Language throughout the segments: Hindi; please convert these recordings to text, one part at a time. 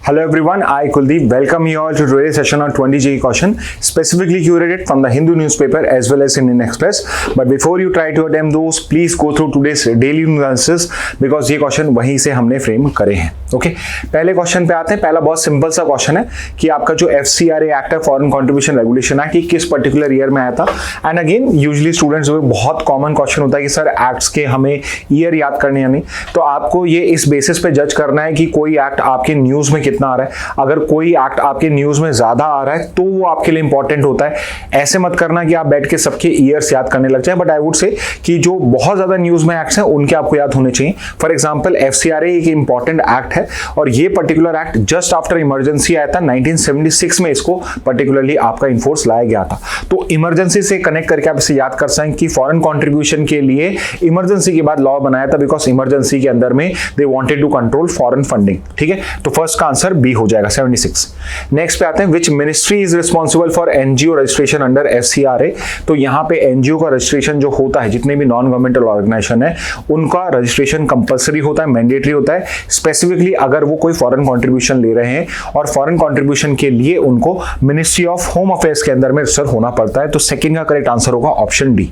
Hello everyone, I Kuldeep welcome you all to today's session on 20 JEE question specifically curated from the Hindu newspaper as well as Indian Express. But before you try to attempt those, please go through today's daily analysis because ये क्वेश्चन वहीं से हमने फ्रेम करे हैं. ओके, पहले क्वेश्चन पे आते हैं. पहला बहुत सिंपल सा क्वेश्चन है कि आपका जो FCRA एक्ट है, फॉरेन कंट्रीब्यूशन रेगुलेशन एक्ट, ये किस पर्टिकुलर ईयर में आया था. एंड अगेन यूजुअली स्टूडेंट्स को बहुत कॉमन क्वेश्चन होता है कि सर एक्ट्स के हमें ईयर याद करने या नहीं. तो आपको ये इस बेसिस पे जज करना है कि कोई एक्ट आपके न्यूज में कितना आ रहा है. अगर कोई एक्ट आपके न्यूज में ज्यादा आ रहा है तो वो आपके लिए इंपॉर्टेंट होता है. ऐसे मत करना कि आप बैठ के सबके ईयर्स याद करने लग जाए. बट आई वुड से कि जो बहुत ज्यादा न्यूज में एक्ट्स हैं उनके आपको याद होने चाहिए. फॉर एग्जांपल FCRA एक इंपॉर्टेंट एक्ट है और ये particular act just after emergency आया था 1976 में. इसको पर्टिकुलरली आपका इनफोर्स लाया गया था. तो इमरजेंसी से कनेक्ट करके आप इसे याद कर सकें कि फॉरेन कंट्रीब्यूशन के लिए इमरजेंसी के बाद लॉ बनाया था बिकॉज इमरजेंसी के अंदर में they wanted to control foreign funding. ठीक है, तो फर्स्ट का आंसर बी हो जाएगा 76. नेक्स्ट पे आते हैं which ministry is responsible for NGO registration under FCRA. तो यहाँ पे NGO का रजिस्ट्रेशन जो होता है, जितने भी नॉन गवर्नमेंटल ऑर्गेनाइजेशन है उनका रजिस्ट्रेशन कंपलसरी होता है, मैंडेटरी होता है. स्पेसिफिकली अगर वो कोई फॉरेन कंट्रीब्यूशन ले रहे हैं और फॉरेन कंट्रीब्यूशन के लिए उनको मिनिस्ट्री ऑफ होम अफेयर्स के अंदर में रजिस्टर होना पड़ता है. तो सेकंड का करेक्ट आंसर होगा ऑप्शन डी.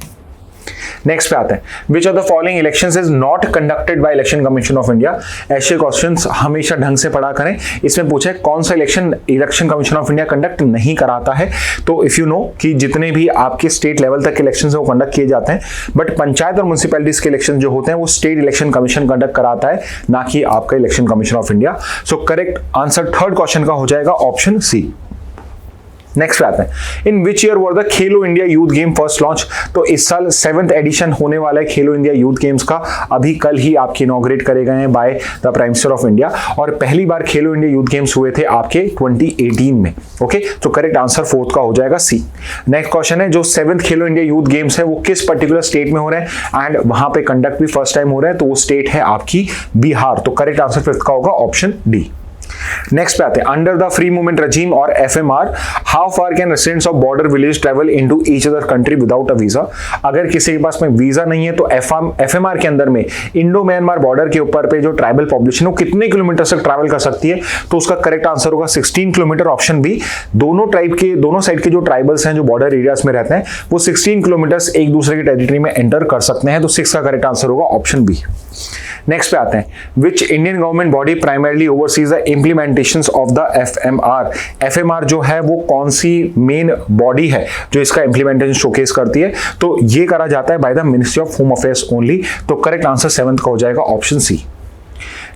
नेक्स्ट पे आते हैं which of the following elections is not conducted by election commission of India. ऐसे क्वेश्चंस हमेशा ढंग से पढ़ा करें. इसमें पूछा है कौन सा election commission of India conduct नहीं कराता है. तो इफ यू नो कि जितने भी आपके स्टेट लेवल तक इलेक्शन है वो कंडक्ट किए जाते हैं, बट पंचायत और म्युनिसिपैलिटीज के इलेक्शन जो होते हैं वो स्टेट इलेक्शन कमीशन कंडक्ट कराता है, ना कि आपका election commission of India. So correct answer third question का हो जाएगा ऑप्शन सी. नेक्स्ट पे आते हैं इन which year were the Khelo India youth game first launch. तो इस साल 7th एडिशन होने वाला है खेलो इंडिया यूथ गेम्स का. अभी कल ही आपके इनॉग्रेट करे गए हैं by the prime minister of India और पहली बार खेलो इंडिया यूथ गेम्स हुए थे आपके 2018 में. ओके, तो करेक्ट आंसर फोर्थ का हो जाएगा सी. नेक्स्ट क्वेश्चन है जो 7th खेलो इंडिया यूथ गेम्स है वो किस पर्टिकुलर स्टेट में हो रहे हैं एंड वहां पे कंडक्ट भी फर्स्ट टाइम हो रहा है. तो वो स्टेट है आपकी बिहार. तो करेक्ट आंसर फिफ्थ का होगा ऑप्शन डी. नेक्स्ट पे आते हैं अंडर द फ्री मूवमेंट रजीम और FMR how far can residents of border village travel into each other country without a visa. अगर किसी के पास में वीजा नहीं है तो FMR के अंदर में इंडो म्यांमार बॉर्डर के ऊपर पे जो ट्राइबल पॉपुलेशन है वो कितने किलोमीटर तक ट्रैवल कर सकती है. तो उसका करेक्ट आंसर होगा 16 किलोमीटर ऑप्शन बी. दोनों साइड के जो ट्राइबल्स हैं जो बॉर्डर एरियाज में रहते हैं वो 16 किलोमीटर एक दूसरे की टेरिटरी में एंटर कर सकते हैं. तो 6 का करेक्ट आंसर होगा ऑप्शन बी. नेक्स्ट पे आते हैं which Indian government body primarily oversees the implementations of the FMR. FMR जो है वो कौन सी मेन बॉडी है जो इसका इंप्लीमेंटेशन शोकेस करती है. तो ये करा जाता है by the ministry of home affairs only. तो करेक्ट आंसर 7th का हो जाएगा ऑप्शन सी.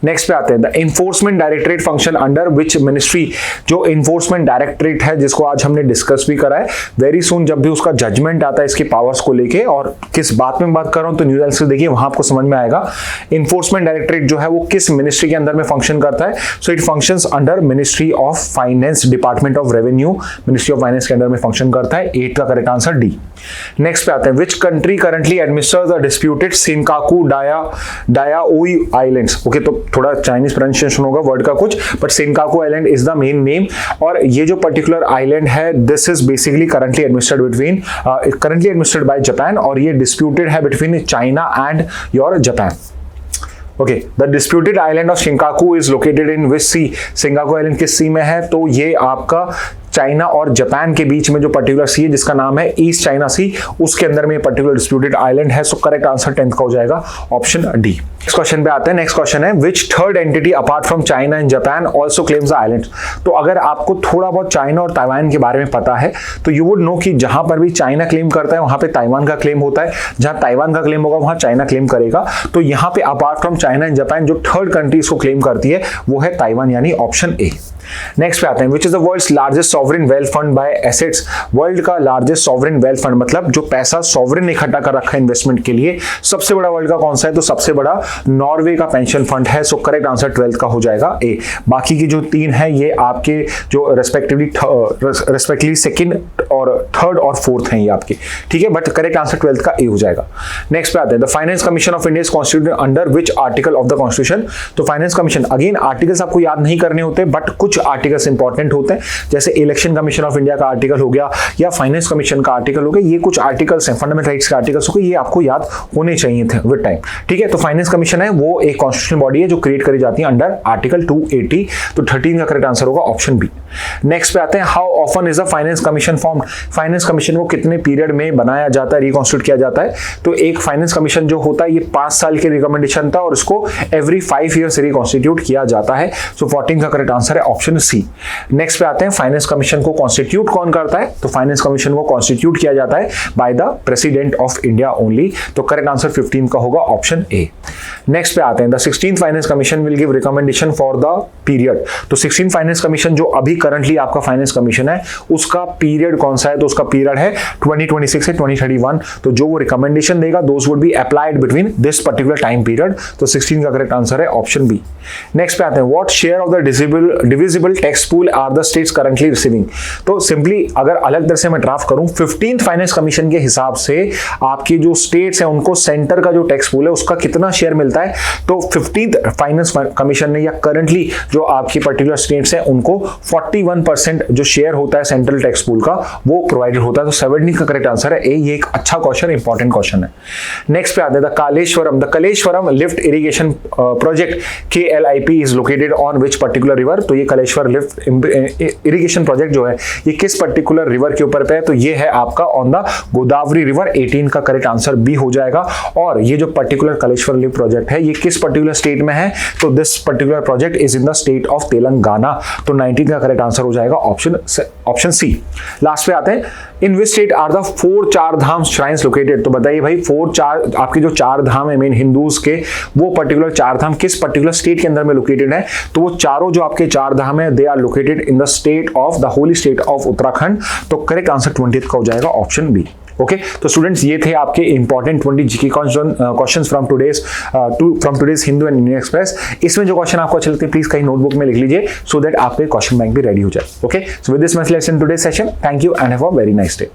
नेक्स्ट पे आते हैं the enforcement directorate function under which ministry. जो इन्फोर्समेंट डायरेक्टरेट है जिसको आज हमने डिस्कस भी करा है, वेरी सून जब भी उसका जजमेंट आता है इसके पावर्स को लेके और किस बात में बात कर रहा हूं तो न्यूज़ एनालिसिस देखिए वहां आपको समझ में आएगा. इन्फोर्समेंट डायरेक्टरेट जो है वो किस मिनिस्ट्री के अंदर में फंक्शन करता है. So it functions under ministry of finance, department of revenue ministry of finance के अंदर में फंक्शन करता है. 8 का करेक्ट आंसर डी. नेक्स्ट पे आते हैं which country currently administers the disputed Senkaku Diaoyu islands. Okay, तो थोड़ा चाइनीज प्रोनाउंसिएशन होगा वर्ड का कुछ, but Senkaku island is the main name. और ये जो पर्टिकुलर आइलैंड है this is basically currently administered by Japan और ये डिस्प्यूटेड है between China and your Japan. Okay, the disputed island of Shinkaku is located in which sea. Singaku island किस सी में है. तो ये आपका चाइना और जापान के बीच में जो पर्टिकुलर सी है जिसका नाम है ईस्ट चाइना सी, उसके अंदर में पर्टिकुलर डिस्प्यूटेड आइलैंड है. सो करेक्ट आंसर 10th का हो जाएगा ऑप्शन डी. नेक्स्ट क्वेश्चन पे आते हैं. नेक्स्ट क्वेश्चन है which third entity apart from China and Japan also claims the island. तो अगर आपको थोड़ा बहुत चाइना और ताइवान के बारे में पता है तो यू वुड नो कि जहां पर भी चाइना क्लेम करता है वहां पे ताइवान का क्लेम होता है, जहां ताइवान का क्लेम होगा वहां चाइना क्लेम करेगा. तो यहां पे apart from China and Japan जो थर्ड कंट्री इसको क्लेम करती है वो है ताइवान यानी ऑप्शन ए. नेक्स्ट पे आते हैं which is the world's largest sovereign wealth fund by assets. World का लार्जेस्ट सॉवरेन वेल्थ फंड मतलब जो पैसा सॉवरेन ने इकट्ठा कर रखा है इन्वेस्टमेंट के लिए, सबसे बड़ा वर्ल्ड का कौन सा है. तो सबसे बड़ा नॉर्वे का पेंशन फंड है. सो करेक्ट आंसर 12th का हो जाएगा ए. बाकी की जो 3 है ये आपके जो रेस्पेक्टिवली सेकंड और थर्ड और फोर्थ हैं ये आपके. ठीक है, बट करेक्ट आंसर 12th का ए हो जाएगा. नेक्स्ट पे आते हैं the finance commission of India is constituted under which article of the constitution. तो फाइनेंस कमीशन अगेन आर्टिकल्स आपको याद नहीं करने होते बट कुछ कुछ आर्टिकल्स इंपॉर्टेंट होते हैं, जैसे इलेक्शन कमीशन ऑफ इंडिया का आर्टिकल हो गया या फाइनेंस कमीशन का आर्टिकल हो गया, ये कुछ आर्टिकल्स हैं, फंडामेंटल राइट्स के आर्टिकल्स हो गए, ये आपको याद होने चाहिए थे विद टाइम। ठीक है, तो फाइनेंस कमीशन है वो एक कॉन्स्टिट्यूशनल बॉडी है जो क्रिएट करी जाती है अंडर आर्टिकल 280, तो 13 का करेक्ट आंसर होगा ऑप्शन बी। नेक्स्ट पे आते हैं, how often is the finance commission formed? Finance commission को कितने पीरियड में बनाया जाता है, रिकॉन्स्टिट्यूट किया जाता है? तो एक फाइनेंस कमीशन जो होता है ये 5 साल के रिकमेंडेशन था और इसको एवरी 5 ईयर्स रिकॉन्स्टिट्यूट किया जाता है, सो 14 का करेक्ट आंसर है ऑप्शन सी। नेक्स्ट पे आते हैं, फाइनेंस कमीशन को कॉन्स्टिट्यूट कौन करता है? तो फाइनेंस कमीशन को कॉन्स्टिट्यूट किया जाता है by the president of India only, तो करेक्ट आंसर 15 का होगा ऑप्शन ए। नेक्स्ट पे आते हैं, the 16th finance commission will give recommendation for the period. तो 16th फाइनेंस कमीशन जो अभी करंटली आपका फाइनेंस कमीशन है उसका पीरियड कौन सा है? तो उसका पीरियड है 2026 से 2031, तो जो वो रिकमेंडेशन देगा those would be applied between this particular time period, तो 16 का करेक्ट आंसर है ऑप्शन बी। नेक्स्ट पे आते हैं, what share of the divisible tax pool are the states currently receiving? तो सिंपली अगर अलग तरह से मैं ड्राफ्ट करूं, 15th फाइनेंस कमीशन के हिसाब से आपकी जो स्टेट्स हैं उनको सेंटर का जो टैक्स पूल है उसका कितना शेयर मिलता है? तो 15th फाइनेंस कमीशन ने या करंटली जो आपकी पर्टिकुलर स्टेट्स हैं उनको 41% जो शेयर होता है सेंट्रल टैक्स पूल का वो प्रोवाइडेड होता है, तो 17 का करेक्ट आंसर है ए। ये एक अच्छा क्वेश्चन, इंपॉर्टेंट क्वेश्चन है। नेक्स्ट पे आते हैं, the Kaleshwaram lift irrigation project KLIP is located on which particular river? तो ये कलेश्वर लिफ्ट इरिगेशन प्रोजेक्ट जो है ये किस पर्टिकुलर रिवर के ऊपर पे है? तो ये है आपका ऑन द गोदावरी रिवर, 18 का करेक्ट आंसर बी हो जाएगा। और ये जो पर्टिकुलर कलेश्वर लिफ्ट प्रोजेक्ट है ये किस पर्टिकुलर स्टेट में है? तो this particular project is in the state of Telangana, तो 19 का करेक्ट आंसर हो जाएगा ऑप्शन सी। लास्ट पे आते हैं, इन विच स्टेट आर द 4 चार धाम श्राइन्स लोकेटेड? तो बताइए भाई, 4 आपके जो 4 धाम है मेन हिंदूज के, वो पर्टिकुलर 4 धाम किस पर्टिकुलर स्टेट के अंदर में लोकेटेड है? तो वो चारों जो आपके 4 धाम है they are located in the state of the holy state of Uttarakhand, तो करेक्ट आंसर 20 का हो जाएगा ऑप्शन बी। ओके, तो स्टूडेंट्स ये थे आपके important 20 GK questions from today's Hindu and Indian Express. इसमें जो क्वेश्चन आपको अच्छे लगते हैं प्लीज कहीं नोटबुक में लिख लीजिए सो दैट आपके क्वेश्चन बैंक भी रेडी हो जाए। Okay, so with this my selection today session, thank you and have a very nice day.